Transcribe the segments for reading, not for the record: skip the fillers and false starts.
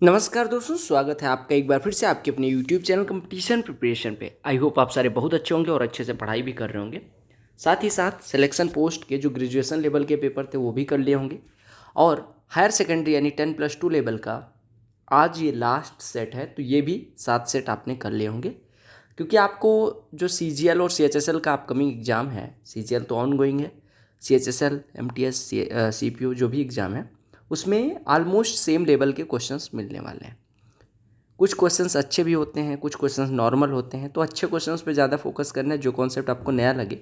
नमस्कार दोस्तों, स्वागत है आपका एक बार फिर से आपके अपने YouTube चैनल कंपटीशन प्रिपरेशन पे। आई होप आप सारे बहुत अच्छे होंगे और अच्छे से पढ़ाई भी कर रहे होंगे। साथ ही साथ सिलेक्शन पोस्ट के जो ग्रेजुएशन लेवल के पेपर थे वो भी कर लिए होंगे। और हायर सेकेंडरी यानी 10+2 लेवल का आज ये लास्ट सेट है, तो ये भी 7 सेट आपने कर लिए होंगे। क्योंकि आपको जो CGL और CHSL का अपकमिंग एग्ज़ाम है, CGL तो ऑन गोइंग है, CHSL MTS CPO जो भी एग्ज़ाम है उसमें ऑलमोस्ट सेम लेवल के क्वेश्चंस मिलने वाले हैं। कुछ क्वेश्चंस अच्छे भी होते हैं, कुछ क्वेश्चंस नॉर्मल होते हैं, तो अच्छे क्वेश्चंस पे ज़्यादा फोकस करना है। जो कॉन्सेप्ट आपको नया लगे,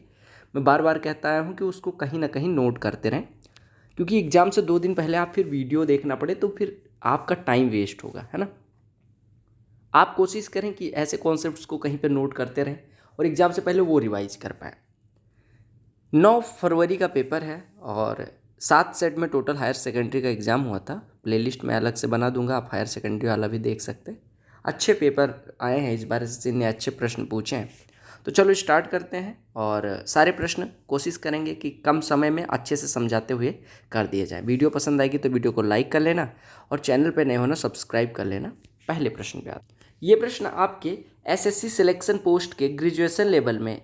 मैं बार बार कहता आया हूँ कि उसको कहीं ना कहीं नोट करते रहें, क्योंकि एग्ज़ाम से 2 दिन पहले आप फिर वीडियो देखना पड़े तो फिर आपका टाइम वेस्ट होगा, है ना। आप कोशिश करें कि ऐसे कॉन्सेप्ट्स को कहीं पर नोट करते रहें और एग्ज़ाम से पहले वो रिवाइज कर पाएँ। 9 फरवरी का पेपर है और 7 सेट में टोटल हायर सेकेंडरी का एग्ज़ाम हुआ था। प्लेलिस्ट मैं अलग से बना दूंगा, आप हायर सेकेंडरी वाला भी देख सकते हैं। अच्छे पेपर आए हैं इस बार, इनने अच्छे प्रश्न पूछे हैं। तो चलो स्टार्ट करते हैं और सारे प्रश्न कोशिश करेंगे कि कम समय में अच्छे से समझाते हुए कर दिए जाए। वीडियो पसंद आएगी तो वीडियो को लाइक कर लेना और चैनल पर नए होना सब्सक्राइब कर लेना। पहले प्रश्न पे आते हैं। ये प्रश्न आपके SSC सिलेक्शन पोस्ट के ग्रेजुएशन लेवल में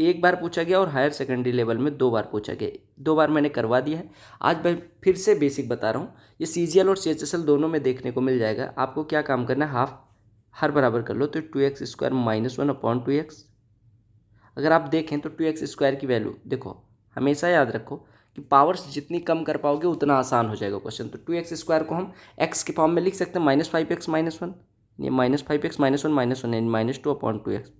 एक बार पूछा गया और हायर सेकेंडरी लेवल में 2 बार पूछा गया। 2 बार मैंने करवा दिया है। आज मैं फिर से बेसिक बता रहा हूँ। ये CGL और CHSL दोनों में देखने को मिल जाएगा। आपको क्या काम करना है, हाफ हर बराबर कर लो, तो 2x² - 1/2x। अगर आप देखें तो 2x² की वैल्यू देखो, हमेशा याद रखो कि पावर्स जितनी कम कर पाओगे उतना आसान हो जाएगा क्वेश्चन। तो 2x² को हम x के फॉर्म में लिख सकते हैं, -5x - 1, ये -5x - 1 -1 यानी -2/2x।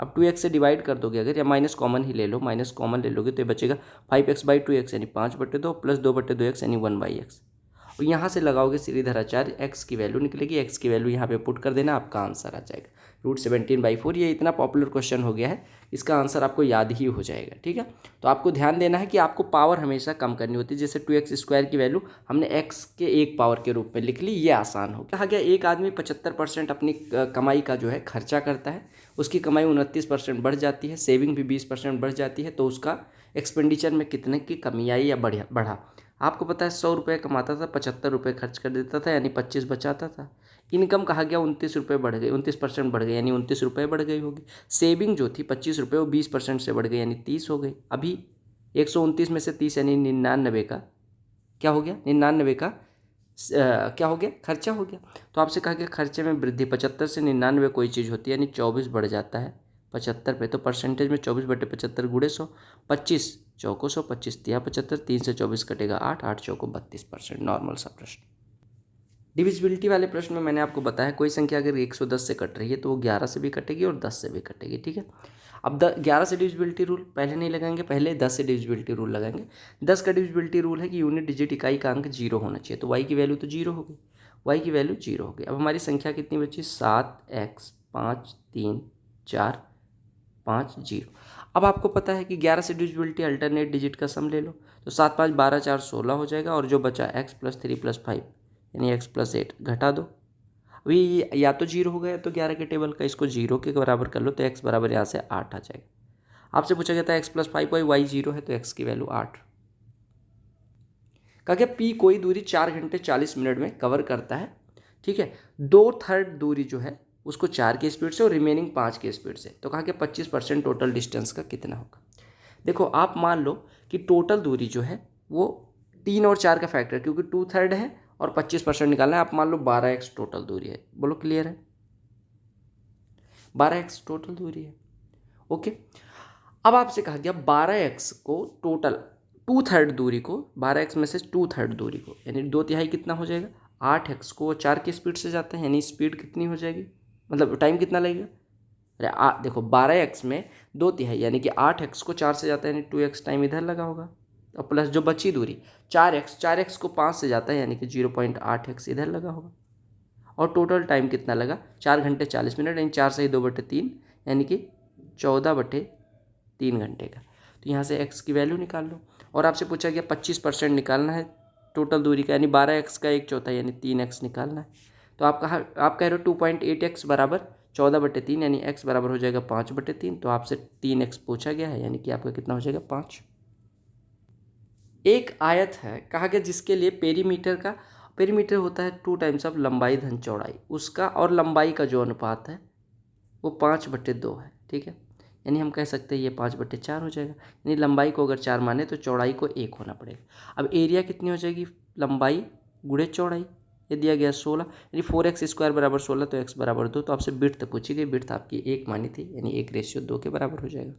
अब 2x से डिवाइड कर दोगे अगर, या माइनस कॉमन ही ले लो, माइनस कॉमन ले लोगे तो ये बचेगा 5x/2x यानी 5/2 प्लस 2/2x यानी 1/x। और यहाँ से लगाओगे सीधीधराचार्य, x की वैल्यू निकलेगी, x की वैल्यू यहाँ पे पुट कर देना, आपका आंसर आ जाएगा √17/4। ये इतना पॉपुलर क्वेश्चन हो गया है, इसका आंसर आपको याद ही हो जाएगा। ठीक है, तो आपको ध्यान देना है कि आपको पावर हमेशा कम करनी होती है। जैसे 2x² की वैल्यू हमने x के 1 पावर के रूप में लिख ली, ये आसान हो कहा गया। एक आदमी 75% अपनी कमाई का जो है खर्चा करता है, उसकी कमाई 29% बढ़ जाती है, सेविंग भी 20% बढ़ जाती है, तो उसका एक्सपेंडिचर में कितने की कमी आई या बढ़ा। आपको पता है 100 रुपये कमाता था, 75 रुपये खर्च कर देता था, यानी 25 बचाता था। इनकम कहा गया 29 रुपये बढ़ गई, 29% बढ़ गई, यानी 29 रुपये बढ़ गई होगी। सेविंग जो थी 25 रुपये, वो 20% से बढ़ गई, यानी 30 हो गई। अभी 129 में से 30 यानी 99 का क्या हो गया, 99 का क्या हो गया, खर्चा हो गया। तो आपसे कहा गया खर्चे में वृद्धि, 75 से 99 कोई चीज़ होती है यानी 24 बढ़ जाता है 75 पे, तो परसेंटेज में 24/75 गुणे 100, 25 चौको 100, 25 तिया 75, 3 से 24 कटेगा 8, 8 चौको 32%। नॉर्मल सा प्रश्न। डिविजिबिलिटी वाले प्रश्न में मैंने आपको बताया कोई संख्या अगर 110 से कट रही है तो वो 11 से भी कटेगी और 10 से भी कटेगी। ठीक है, अब 11 से डिविजिबिलिटी रूल पहले नहीं लगाएंगे, पहले 10 से डिविजिबिलिटी रूल लगाएंगे। 10 का डिविजिबिलिटी रूल है कि यूनिट डिजिट इकाई का अंक 0 होना चाहिए, तो y की वैल्यू तो 0 हो गई, y की वैल्यू 0 हो गई। अब हमारी संख्या कितनी बची, 7x 5 3 4 5 0। अब आपको पता है कि 11 से डिविजिबिलिटी अल्टरनेट डिजिट का सम ले लो, तो 7 5 12 4 16 हो जाएगा, और जो बचा x + 3 + 5 यानी x + 8 घटा दो। अभी या तो 0 हो गया तो 11 के टेबल का, इसको 0 के बराबर कर लो तो x बराबर यहाँ से 8 आ जाएगा। आपसे पूछा गया था x + 5 y 0 है तो x की वैल्यू 8। कहा गया p कोई दूरी 4 घंटे 40 मिनट में कवर करता है। ठीक है, 2/3 दूरी जो है उसको 4 की स्पीड से और रिमेनिंग 5 की स्पीड से, तो कहा गया 25% टोटल डिस्टेंस का कितना होगा। देखो आप मान लो कि टोटल दूरी जो है वो 3 और 4 का फैक्टर, क्योंकि 2/3 है और 25% निकालना है। आप मान लो 12x टोटल दूरी है, बोलो क्लियर है, 12x टोटल दूरी है। ओके, अब आपसे कहा गया 12x को टोटल 2/3 दूरी को, 12x में से 2/3 दूरी को यानी 2/3 कितना हो जाएगा, 8x को 4 की स्पीड से जाता है, यानी स्पीड कितनी हो जाएगी, मतलब टाइम कितना लगेगा। अरे देखो 12x में 2/3 यानी कि 8x को 4 से जाता है, यानी 2x टाइम इधर लगा होगा, और प्लस जो बची दूरी 4x को 5 से जाता है, यानी कि 0.8x इधर लगा होगा। और टोटल टाइम कितना लगा, 4 घंटे 40 मिनट, यानी 4 से ही 2/3 यानी कि 14/3 घंटे का। तो यहाँ से x की वैल्यू निकाल लो। और आपसे पूछा गया 25% निकालना है टोटल दूरी का, यानी 12x का 1/4 यानी 3x निकालना है। तो आप कह रहे हो 2.8x बराबर 14/3 यानी x बराबर हो जाएगा 5/3। तो आपसे 3x पूछा गया है, यानी कि आपका कितना हो जाएगा 5। एक आयत है, कहा गया जिसके लिए पेरीमीटर का पेरीमीटर होता है 2 टाइम्स ऑफ लंबाई धन चौड़ाई, उसका और लंबाई का जो अनुपात है वो 5/2 है। ठीक है, यानी हम कह सकते हैं ये 5/4 हो जाएगा। यानी लंबाई को अगर 4 माने तो चौड़ाई को 1 होना पड़ेगा। अब एरिया कितनी हो जाएगी, लंबाई गुणे चौड़ाई, ये दिया गया 16, यानी 4x² बराबर 16, तो x बराबर 2। तो आपसे बिड्थ पूछी गई, बिड्थ आपकी 1 मानी थी, यानी 1:2 के बराबर हो जाएगा।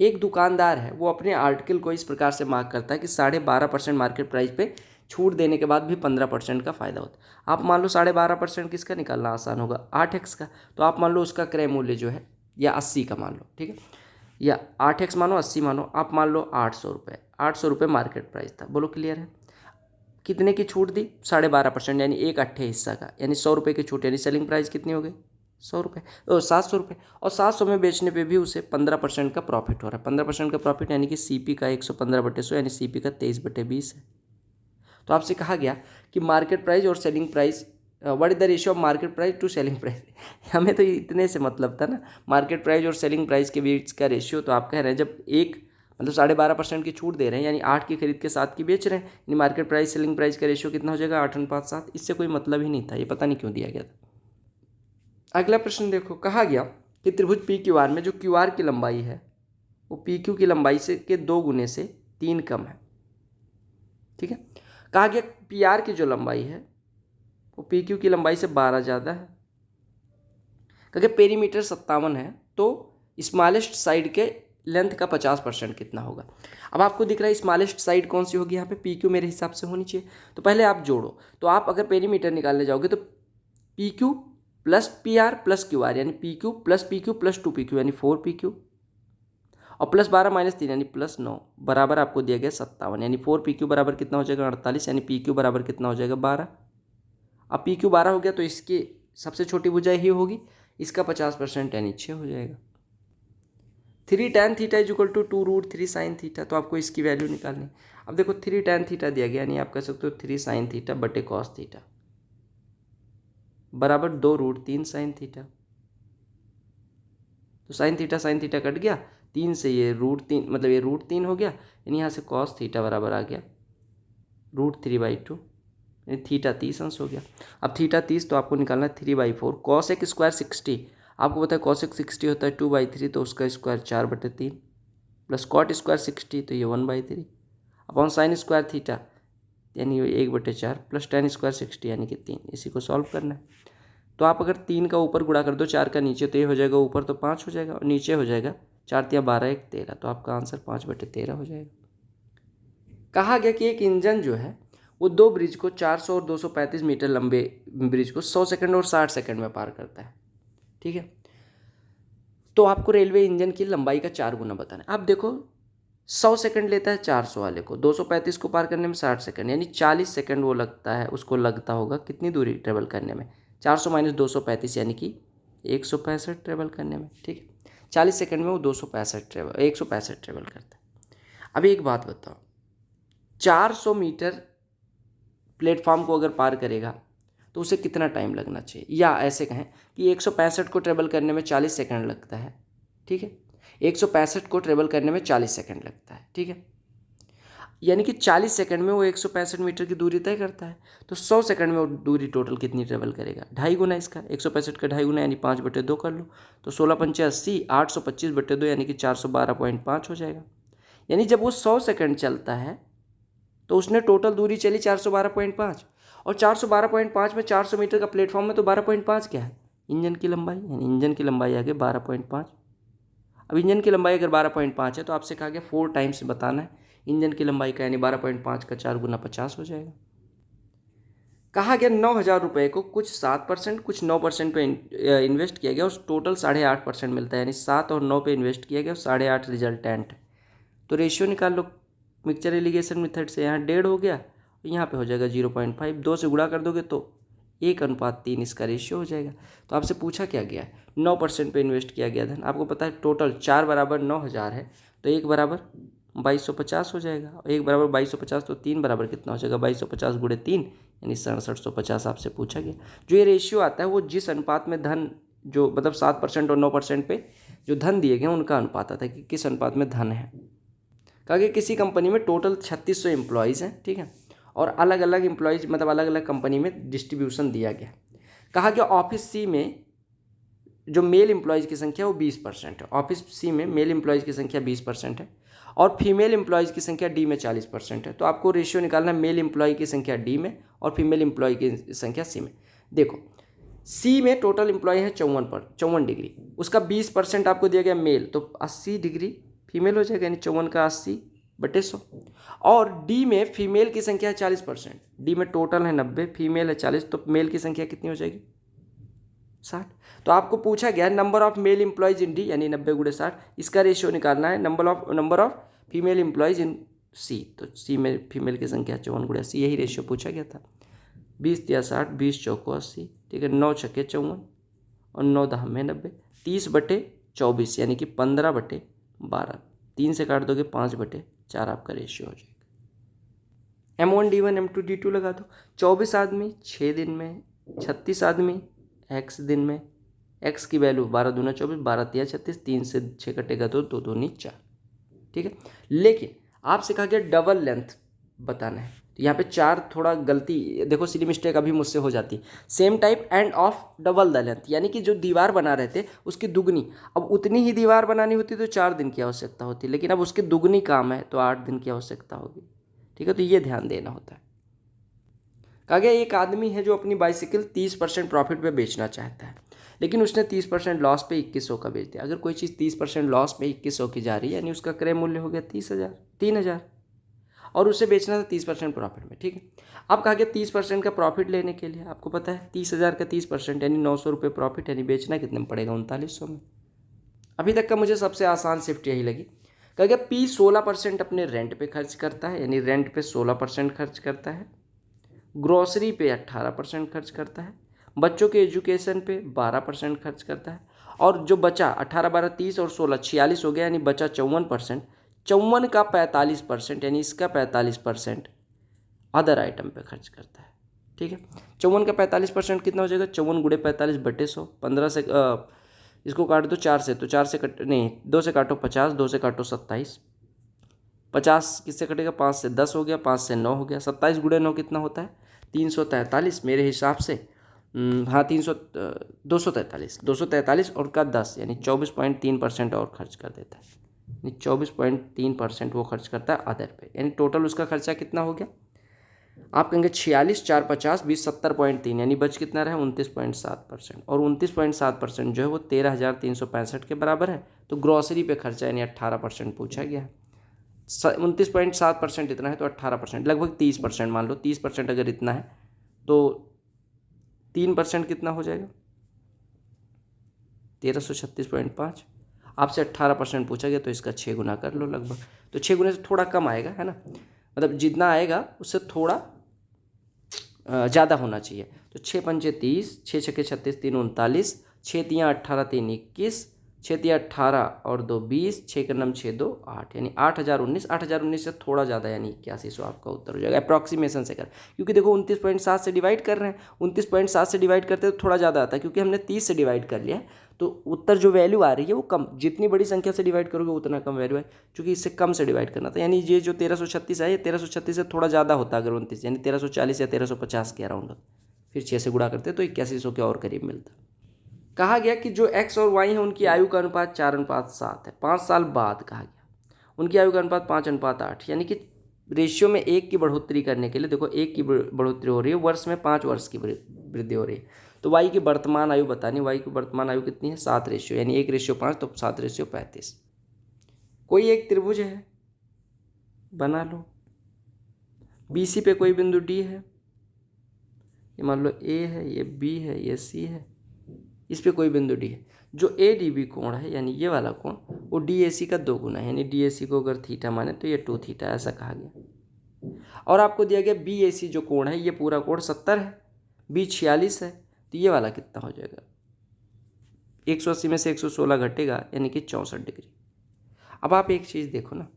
एक दुकानदार है, वो अपने आर्टिकल को इस प्रकार से मार्क करता है कि 12.5% मार्केट प्राइस पे छूट देने के बाद भी 15% का फायदा होता है। आप मान लो 12.5% किसका निकालना आसान होगा, 8x का। तो आप मान लो उसका क्रय मूल्य जो है या 80 का मान लो, ठीक है, या 8x मानो 80 मानो, आप मान लो 800 रुपये, 800 रुपये मार्केट प्राइस था। बोलो क्लियर है। कितने की छूट दी, 12.5%, यानी 1/8 हिस्सा का, यानी 100 रुपये की छूट, यानी सेलिंग प्राइस कितनी हो गई, 100 रुपये, 700 रुपये। और 700 में बेचने पे भी उसे 15% का प्रॉफिट हो रहा है। 15% का प्रॉफिट यानी कि CP का 115/100, यानी CP का 23/20 है। तो आपसे कहा गया कि मार्केट प्राइस और selling price, what is the ratio of market price to selling price. हमें तो इतने से मतलब था ना, मार्केट प्राइस और सेलिंग प्राइस के बीच का रेशियो। तो आप कह रहे हैं जब एक मतलब 12.5% की छूट दे रहे हैं, यानी 8 की खरीद के 7 की बेच रहे हैं, यानी मार्केट प्राइस सेलिंग प्राइस का रेशियो कितना हो जाएगा, 8:7। इससे कोई मतलब ही नहीं था, ये पता नहीं क्यों दिया गया था। अगला प्रश्न देखो, कहा गया कि त्रिभुज PQR में जो QR की लंबाई है वो PQ की लंबाई से के 2 गुने से 3 कम है। ठीक है, कहा गया PR की जो लंबाई है वो PQ की लंबाई से 12 ज़्यादा है। क्योंकि पेरीमीटर 57 है, तो स्मॉलेस्ट साइड के लेंथ का 50% कितना होगा। अब आपको दिख रहा है स्मॉलेस्ट साइड कौन सी होगी, यहाँ पे PQ मेरे हिसाब से होनी चाहिए। तो पहले आप जोड़ो, तो आप अगर पेरीमीटर निकालने जाओगे तो PQ plus PR plus QR, यानी PQ plus PQ plus 2PQ, यानी 4PQ, और प्लस 12 माइनस 3 यानी प्लस 9, बराबर आपको दिया गया 57, यानी 4PQ बराबर कितना हो जाएगा, 48, यानी PQ बराबर कितना हो जाएगा, 12। अब PQ 12 हो गया तो इसकी सबसे छोटी भुजा ही होगी, इसका 50% यानी 6 हो जाएगा। 3 tan theta is equal to 2√3 sin theta, तो आपको इसकी वैल्यू निकालनी। अब देखो 3 tan थीटा दिया गया, यानी आप कह सकते हो 3 sin थीटा बटे cos थीटा बराबर 2√3 sin थीटा। तो sin थीटा कट गया, 3 से ये √3, मतलब ये √3 हो गया, यानी यहाँ से cos थीटा बराबर आ गया √3/2, यानी थीटा 30 अंश हो गया। अब थीटा 30 तो आपको निकालना है 3/4। cosec स्क्वायर 60, आपको पता है cosec 60 होता है 2/3, तो उसका स्क्वायर 4/3, प्लस cot स्क्वायर 60 तो ये 1/3, अपॉन साइन स्क्वायर थीटा यानी 1/4, प्लस tan स्क्वायर 60 यानी कि 3। इसी को सॉल्व करना है। तो आप अगर 3 का ऊपर गुणा कर दो 4 का नीचे, तो ये हो जाएगा ऊपर तो 5 हो जाएगा और नीचे हो जाएगा 4×3 12 1 13, तो आपका आंसर 5/13 हो जाएगा। कहा गया कि एक इंजन जो है वो 2 ब्रिज को 400 और 235 मीटर लंबे ब्रिज को 100 सेकंड और 60 सेकंड में पार करता है। ठीक है, तो आपको रेलवे इंजन की लंबाई का 4 गुना बताना है। अब देखो 100 सेकंड लेता है 400 वाले को, 235 को पार करने में 60 सेकंड, यानी 40 सेकंड वो लगता है, उसको लगता होगा कितनी दूरी ट्रेवल करने में, 400 माइनस 235 यानी कि 165 ट्रेवल करने में। ठीक है, 40 सेकंड में वो 165 ट्रेवल करता है। अब एक बात बताओ, 400 मीटर प्लेटफॉर्म को अगर पार करेगा तो उसे कितना टाइम लगना चाहिए, या ऐसे कहें कि 165 को ट्रेवल करने में 40 सेकंड लगता है। ठीक है, 165 को ट्रेवल करने में 40 सेकंड लगता है। ठीक है, यानी कि 40 सेकंड में वो 165 मीटर की दूरी तय करता है। तो 100 सेकंड में वो दूरी टोटल कितनी ट्रेवल करेगा, 2.5 गुना इसका, 165 का 2.5 गुना यानी 5/2 कर लो, तो 16×5 80, 825/2 यानी कि 412.5 हो जाएगा। यानी जब वो 100 सेकंड चलता है तो उसने टोटल दूरी चली 412.5, और 412.5 में 400 मीटर का प्लेटफॉर्म में तो 12.5 क्या है, इंजन की लंबाई, यानी इंजन की लंबाई आ गई 12.5। अब इंजन की लंबाई अगर 12.5 है तो आपसे कहा गया 4 टाइम्स बताना है इंजन की लंबाई का, यानी 12.5 का 4 गुना 50 हो जाएगा। कहा गया 9,000 रुपये को कुछ 7% कुछ 9% पे इन्वेस्ट किया गया और टोटल 8.5% मिलता है, यानी 7 और 9 पे इन्वेस्ट किया गया और 8.5 रिजल्टेंट। तो रेशियो निकाल लो मिक्सचर एलिगेशन मेथड से, यहाँ 1.5 हो गया, यहाँ पे हो जाएगा 0.5, 2 से गुणा कर दोगे तो 1:3 इसका रेशियो हो जाएगा। तो आपसे पूछा क्या गया है, 9% पे इन्वेस्ट किया गया धन, आपको पता है टोटल 4 बराबर 9,000 है, तो 1 बराबर 2250 हो जाएगा, और 1 बराबर 2250, तो 3 बराबर कितना हो जाएगा, 2250 गुणे 3 यानी 6750 आपसे पूछा गया। जो ये रेशियो आता है वो जिस अनुपात में धन, जो मतलब 7% और 9% पे जो धन दिए गए उनका अनुपात आता है कि किस अनुपात में धन है। कहा कि किसी कंपनी में टोटल 3600 एम्प्लॉयज़ हैं, ठीक है, और अलग अलग एम्प्लॉयज़ मतलब अलग अलग कंपनी में डिस्ट्रीब्यूशन दिया गया। कहा गया ऑफिस सी में जो मेल एम्प्लॉयज़ की संख्या वो 20% है। ऑफिस सी में मेल एम्प्लॉयज़ की संख्या 20% है और फीमेल एम्प्लॉयज़ की संख्या डी में 40% है। तो आपको रेशियो निकालना है मेल एम्प्लॉय की संख्या डी में और फीमेल एम्प्लॉय की संख्या सी में। देखो सी में टोटल एम्प्लॉय है 54 डिग्री, उसका 20% आपको दिया गया मेल, तो 80 डिग्री फीमेल हो जाएगा, यानी 54 का 80/100। और डी में फीमेल की संख्या है 40%, डी में टोटल है 90, फीमेल है 40, तो मेल की संख्या कितनी हो जाएगी 60। तो आपको पूछा गया number of male employees in D यानी 90 × 60, इसका रेशियो निकालना है number of female employees in C. तो सी में फीमेल की संख्या 54 × 80, यही रेशियो पूछा गया था। 20 × 60, 20 × 4 = 80, ठीक है। 9 × 6 = 54 और 9 × 10 = 90, 30/24 यानी कि 15/12। 3 से काट दोगे 5/4 आपका रेशियो हो जाएगा। M1D1 M2 D2 लगा दो। 24 आदमी 6 दिन में, 36 आदमी x दिन में, x की वैल्यू 12 दूना 24, 12 तिया 36, 3 से 6 कटेगा तो 2 दूनी 4, ठीक है। लेकिन आपसे कहा गया डबल लेंथ बताना है, तो यहाँ पे 4 थोड़ा गलती, देखो सिली मिस्टेक अभी मुझसे हो जाती। Same type end of double the length, यानी कि जो दीवार बना रहे थे उसकी दुगनी, अब उतनी ही दीवार बनानी होती तो 4 दिन की आवश्यकता होती, लेकिन अब उसकी दुगनी काम है तो 8 दिन की आवश्यकता होगी, ठीक है। तो ये ध्यान देना होता है। कहा गया एक आदमी है जो अपनी बाइसिकल 30% प्रॉफिट पे बेचना चाहता है, लेकिन उसने 30% लॉस पे 2100 का बेच दिया। अगर कोई चीज़ 30% लॉस पे 2100 की जा रही है यानी उसका क्रय मूल्य हो गया 3,000 और उसे बेचना था 30% प्रॉफिट में, ठीक है। अब कहा गया 30% का प्रॉफिट लेने के लिए आपको पता है 30,000 का 30% यानी 900 रुपये प्रॉफिट, यानी बेचना कितने में पड़ेगा 3900 में। अभी तक का मुझे सबसे आसान शिफ्ट यही लगी। कहा गया P 16% अपने रेंट पे खर्च करता है, यानी रेंट पे 16% खर्च करता है, ग्रोसरी पे 18% खर्च करता है, बच्चों के एजुकेशन पे 12% खर्च करता है, और जो बचा 18, 12, 30 और 16 46 हो गया, यानी बचा 54%। 54 का 45% यानी इसका 45% अदर आइटम पे खर्च करता है, ठीक है। 54 का 45% कितना हो जाएगा 54 × 45/100। 15 से इसको काट दो 4 से, तो 4 से कट नहीं 2 से काटो 50, 2 से काटो 27, 50 किससे कटेगा 5 से 10 हो गया, 5 से 9 हो गया, 27 × 9 कितना होता है 343 मेरे हिसाब से। हाँ 243 और का 10 यानी 24.3% और खर्च कर देता है, यानी 24.3% वो खर्च करता है अदर पे, यानी टोटल उसका खर्चा कितना हो गया आप कहेंगे 46, 4, 50, 20, 70.3, यानी बच कितना रहा 29.7%, और 29.7% जो है वो 13,365 के बराबर है। तो ग्रॉसरी पे खर्चा यानी 18% पूछा गया है। 29.7% इतना है तो 18%, लगभग 30% मान लो। 30% अगर इतना है तो 3% कितना हो जाएगा 1336.5। आपसे 18% पूछा गया तो इसका 6 गुना कर लो लगभग, तो 6 गुने से थोड़ा कम आएगा, है ना, मतलब जितना आएगा उससे थोड़ा ज़्यादा होना चाहिए। तो 6 पंचे 30, 6 छके 36, 3 39, 6 तियाँ 18, 3 21, 6 तियाँ 18 और 2 20, 6 का नम 6 2 8, यानी 8,019 से थोड़ा ज़्यादा यानी 8100 आपका उत्तर हो जाएगा अप्रॉक्सीमेशन से कर, क्योंकि देखो 29.7 से डिवाइड कर रहे हैं, 29.7 से डिवाइड करते तो थोड़ा ज़्यादा आता है, क्योंकि हमने 30 से डिवाइड कर लिया है तो उत्तर जो वैल्यू आ रही है वो कम, जितनी बड़ी संख्या से डिवाइड करोगे उतना कम वैल्यू है, क्योंकि इससे कम से डिवाइड करना था। यानी ये जो 1336 है ये 1336 से थोड़ा ज़्यादा होता अगर 29, यानी 1340 या 1350 के अराउंड होता, फिर 6 से गुणा करते तो 8100 के और करीब मिलता। कहा गया कि जो x और y है उनकी आयु का अनुपात 4:7 है। 5 साल बाद कहा गया उनकी आयु का अनुपात 5:8, यानी कि रेशियो में 1 की बढ़ोतरी करने के लिए, देखो 1 की बढ़ोतरी हो रही है, वर्ष में 5 वर्ष की वृद्धि हो रही है, तो y की वर्तमान आयु बतानी। y की वर्तमान आयु कितनी है 7 रेशियो, यानी 1:5 तो 7:35। कोई एक त्रिभुज है बना लो, BC पे कोई बिंदु D है, ये मान लो A है, ये B है, ये C है, इस पे कोई बिंदु D है। जो ADB कोण है यानी ये वाला कोण वो DAC का 2 गुना है, यानी DAC को अगर थीटा माने तो ये 2 थीटा ऐसा कहा गया। और आपको दिया गया BAC जो कोण है ये पूरा कोण 70 है, B 46 है, तो ये वाला कितना हो जाएगा 180 में से 116 घटेगा यानी कि 64 डिग्री। अब आप एक चीज़ देखो ना,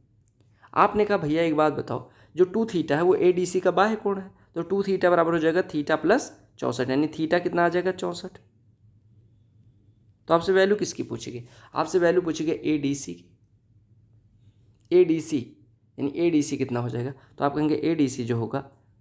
आपने कहा भैया एक बात बताओ, जो 2 थीटा है वो ADC का बाह्य कोण है, तो 2 थीटा बराबर हो जाएगा थीटा प्लस 64, यानी थीटा कितना आ जाएगा 64। तो आपसे वैल्यू किसकी पूछेगी, आपसे वैल्यू पूछेगी ADC की। ADC यानी ADC कितना हो जाएगा, तो आप कहेंगे ADC जो होगा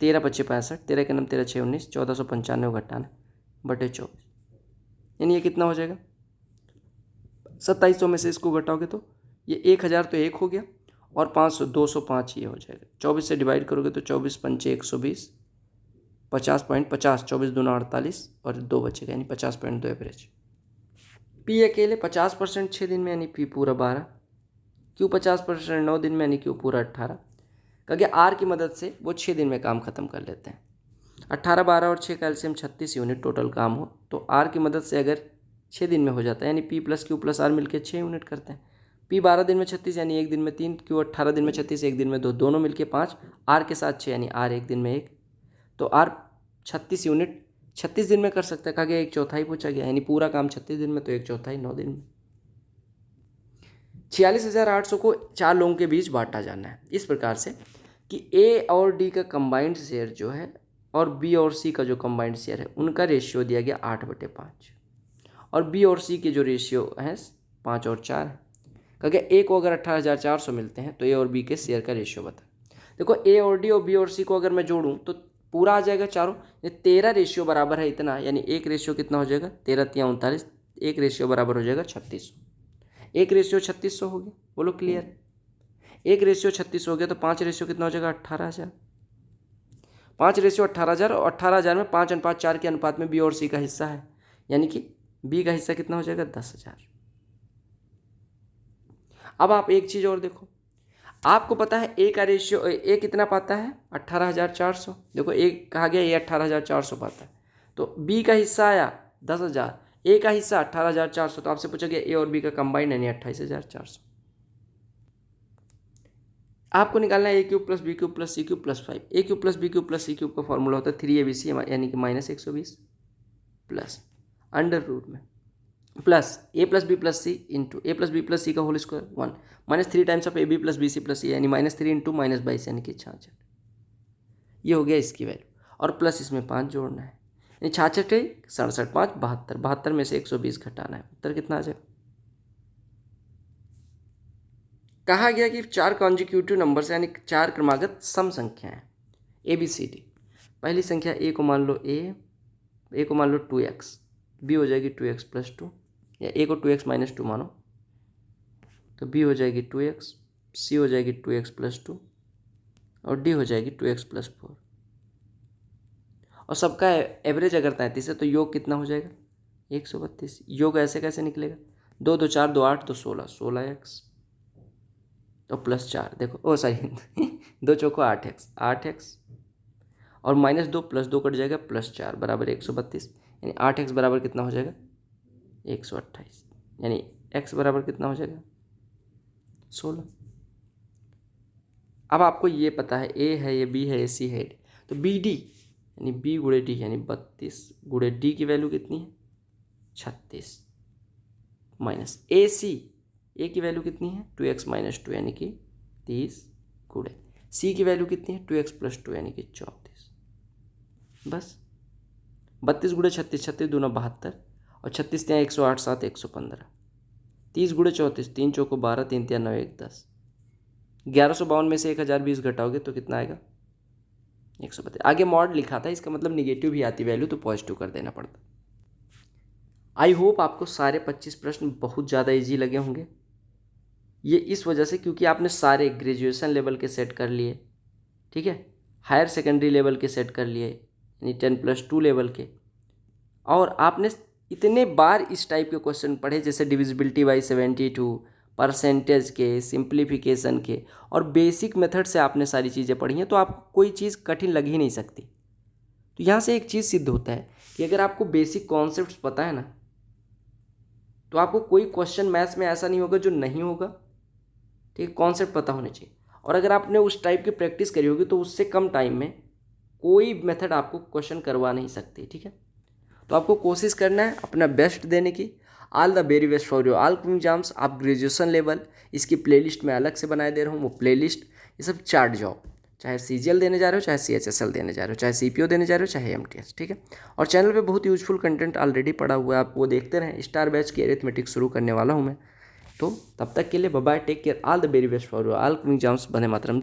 13×5 = 65, 13×9 = 13 × 6 = 19, 1495 घटाना बटे 24, यानी ये कितना हो जाएगा 2700 में से इसको घटाओगे तो ये 1000 तो 1 हो गया और 500 205 ये हो जाएगा। 24 से डिवाइड करोगे तो 24 पंचे 120, 50.50, 24 दूना 48 और 2 बचेगा यानी 50.2 एवरेज। पी अकेले 50% 6 दिन में यानी पी पूरा 12, क्यू 50% 9 दिन में यानी क्यू पूरा 18। क्योंकि आर की मदद से वो 6 दिन में काम खत्म कर लेते हैं। 18, 12 और 6 कैल्शियम 36 यूनिट टोटल काम हो तो आर की मदद से अगर 6 दिन में हो जाता है यानी P plus Q plus R मिलकर 6 यूनिट करते हैं। पी 12 दिन में 36 यानी 1 दिन में 3, क्यू 18 दिन में 36 1 दिन में 2, दोनों मिलके 5, आर के साथ 6 यानी आर 1 दिन में 1, तो आर 36 यूनिट 36 दिन में कर सकता है। कहा गया 1/4 पूछा गया यानी पूरा काम 36 दिन में तो 1/4 9 दिन में। 46,800 को 4 लोगों के बीच बांटा जाना है इस प्रकार से कि ए और डी का कंबाइंड शेयर जो है और बी और सी का जो कंबाइंड शेयर है उनका रेशियो दिया गया 8/5 और बी और सी के जो रेशियो है 5 और 4 है। क्योंकि ए को अगर 18,400 मिलते हैं तो ए और बी के शेयर का रेशियो बता। देखो ए और डी और बी और सी को अगर मैं जोड़ूं तो पूरा आ जाएगा चारों, ये 13 रेशियो बराबर है इतना, यानी एक रेशियो कितना हो जाएगा 13 × 3 = 39, एक रेशियो बराबर हो जाएगा 3600, एक रेशियो 3600 हो गया। बोलो क्लियर, एक रेशियो 3600 हो गया तो 5 रेशियो कितना हो जाएगा 18,000, 5 रेशियो 18,000 और 18,000 में 5:4 के अनुपात में बी और सी का हिस्सा है यानी कि बी का हिस्सा कितना हो जाएगा 10,000। अब आप एक चीज़ और देखो, आपको पता है ए का रेशियो ए कितना पाता है 18,400, देखो ए कहा गया ये 18,400 पाता है तो बी का हिस्सा आया 10,000, ए का हिस्सा 18,400, तो आपसे पूछा गया ए और बी का कंबाइंड यानी 28,400। आपको निकालना है a cube plus b cube plus c cube plus 5। A cube plus b cube plus c cube का फॉर्मूला होता है 3abc यानी कि -120 प्लस अंडर रूट में plus a plus b plus c into a plus b plus c का whole square 1 -3 times of a b plus b c plus c यानी -3 into -22 यानी कि 66। ये हो गया इसकी वैल्यू और प्लस इसमें 5 जोड़ना है यानी 66 है 67 5 72, 72 में से 120 घटाना है, उत्तर कितना आ जाएगा। कहा गया कि 4 कॉन्जिक्यूटिव नंबर्स यानी 4 क्रमागत सम संख्याएं ए बी सी डी। पहली संख्या ए को मान लो ए को मान लो 2x, बी हो जाएगी 2x प्लस 2 या ए को 2x माइनस 2 मानो तो बी हो जाएगी 2x, सी हो जाएगी 2x प्लस 2 और डी हो जाएगी 2x प्लस 4 और सबका एवरेज अगर 33 है तो योग कितना हो जाएगा 132। योग ऐसे कैसे निकलेगा 2 2 4 2 8 2 16, 16x तो प्लस 4 देखो ओ सॉरी 2 चौको 8x और -2 प्लस 2 कट जाएगा प्लस 4 बराबर 132 यानी 8x बराबर कितना हो जाएगा 128 यानी x बराबर कितना हो जाएगा 16। अब आपको ये पता है ए है ये बी है ये सी है तो बी डी यानी बी गुणे डी यानी 32 गुणे डी की वैल्यू कितनी है 36 माइनस ए सी ए की वैल्यू कितनी है 2x माइनस 2 यानी कि 30 गुणे सी की वैल्यू कितनी है 2x प्लस 2 यानी कि 34। बस 32 गुणे 36, 36 दूना 72 और 36 ત્યાં 108 7 115, 30 गुणे 34, 3 चौको 12, 3 ત્યાં 9 1 10, 1152 में से 1020 घटाओगे तो कितना आएगा 132। आगे मॉड लिखा था इसका मतलब निगेटिव भी आती वैल्यू तो पॉजिटिव कर देना पड़ता। आई होप आपको सारे 25 प्रश्न बहुत ज़्यादा इजी लगे होंगे। ये इस वजह से क्योंकि आपने सारे ग्रेजुएशन लेवल के सेट कर लिए, ठीक है, हायर सेकेंडरी लेवल के सेट कर लिए यानी 10+2 लेवल के, और आपने इतने बार इस टाइप के क्वेश्चन पढ़े जैसे डिविजिबिलिटी बाई 72, परसेंटेज के, सिंप्लीफिकेशन के और बेसिक मेथड से आपने सारी चीज़ें पढ़ी हैं तो आपको कोई चीज़ कठिन लग ही नहीं सकती। तो यहाँ से एक चीज़ सिद्ध होता है कि अगर आपको बेसिक कॉन्सेप्ट्स पता है ना तो आपको कोई क्वेश्चन मैथ्स में ऐसा नहीं होगा जो नहीं होगा, ठीक है, कॉन्सेप्ट पता होने चाहिए। और अगर आपने उस टाइप की प्रैक्टिस करी होगी तो उससे कम टाइम में कोई मेथड आपको क्वेश्चन करवा नहीं सकती, ठीक है। तो आपको कोशिश करना है अपना बेस्ट देने की। All the very best for your all exams. आप ग्रेजुएशन लेवल इसकी प्लेलिस्ट में अलग से बनाए दे रहा हूँ, वो प्लेलिस्ट ये सब चार्ट जाओ, चाहे CGL देने जा रहे हो, चाहे CHSL देने जा रहे हो, चाहे CPO देने जा रहे हो, चाहे MTS, ठीक है। और चैनल पे बहुत यूजफुल कंटेंट ऑलरेडी पड़ा हुआ है, आप वो देखते रहें। स्टार बैच की अरिथमेटिक शुरू करने वाला हूँ मैं, तो तब तक के लिए bye bye, take care, all the very best for your all exams. वंदे मातरम।